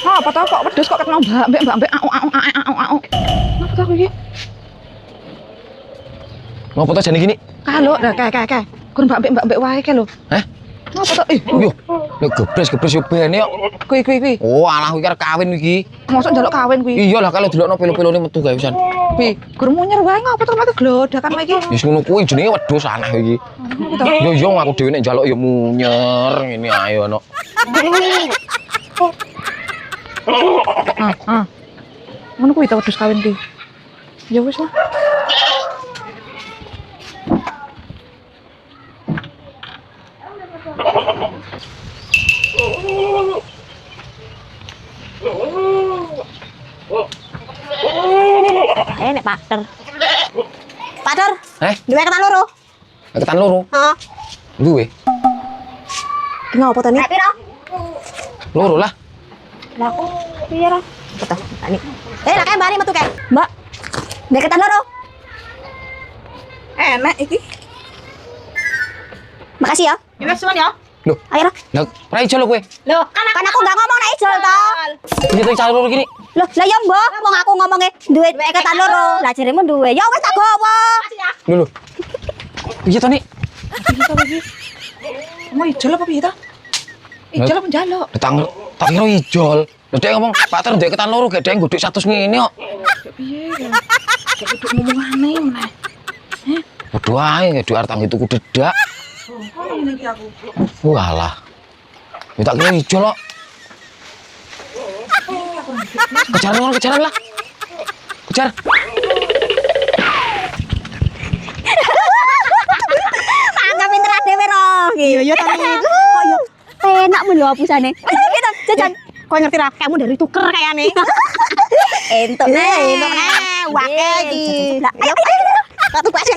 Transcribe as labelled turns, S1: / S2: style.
S1: Apa tau kok wedhus kok ketemu mbak au. Apa tau iki?
S2: Ngopo to jane gini?
S1: Kalau kae. Gur mbak wae ke lho.
S2: Hah?
S1: Apa tau?
S2: Yo. Lho gebres yo bene yo.
S1: Kuwi.
S2: Oh, alah kuwi arep kawin iki.
S1: Mosok njaluk kawin kuwi.
S2: Iya lah kalau delokno pilo-pilone metu gawe pisan.
S1: Kuwi gur munyer wae ngopo to mate glodakan wae iki.
S2: Wis ngono kuwi jenenge wedhus aneh iki. Yo aku dhewe nek njaluk yo munyer ngene ae ono.
S1: Ngono kuwi to wedhus kawin ki. Ya wis lah.
S3: Nek Pater. Pater. Duwe ketan loro.
S2: Ketan loro.
S3: Heeh.
S2: Duwe.
S3: Ngopo to, Nik?
S2: Loro lah.
S3: Lah aku piye ra? Betul, tani. Lah kae bari metu kae. Mbak. Duwe ketan loro.
S1: Enak iki.
S3: Makasih ya.
S1: Ya wis suwan ya.
S2: Loh,
S3: Ayo ra.
S2: lah ora ijo lho kowe.
S3: Loh, kan aku enggak ngomong nek ijol to.
S2: Iya to calon loro gini.
S3: Loh, lah ya mbok, wong aku ngomongnya duwe ketan loro. Lah jaremu duwe. Ya wis tak gowo.
S2: Lho. Iya to nih.
S1: Mau ijol apa piye to? Ijol apa njaluk?
S2: Tak kira ijol. Lho dhek ngomong, "Pak Ter ndek ketan loro gak dhek godhek 100 ngene kok."
S1: Piye ya? Kudu ngomongane meneh.
S2: Waduh ae, duwe arep tuku dedak.
S1: Oh, ngene iki aku.
S2: Walah. Ya tak kira ijol kok. Kejaran lah. Kejar.
S3: Mangga pinter dhewe ro. Iya ya tani. Kok yo enak men lho apusane. Gitu, jajan. Kok ngerti ra? Kamu dari tuker kayane. Entuk nih, wake iki. Ayo. Tak tuku aja.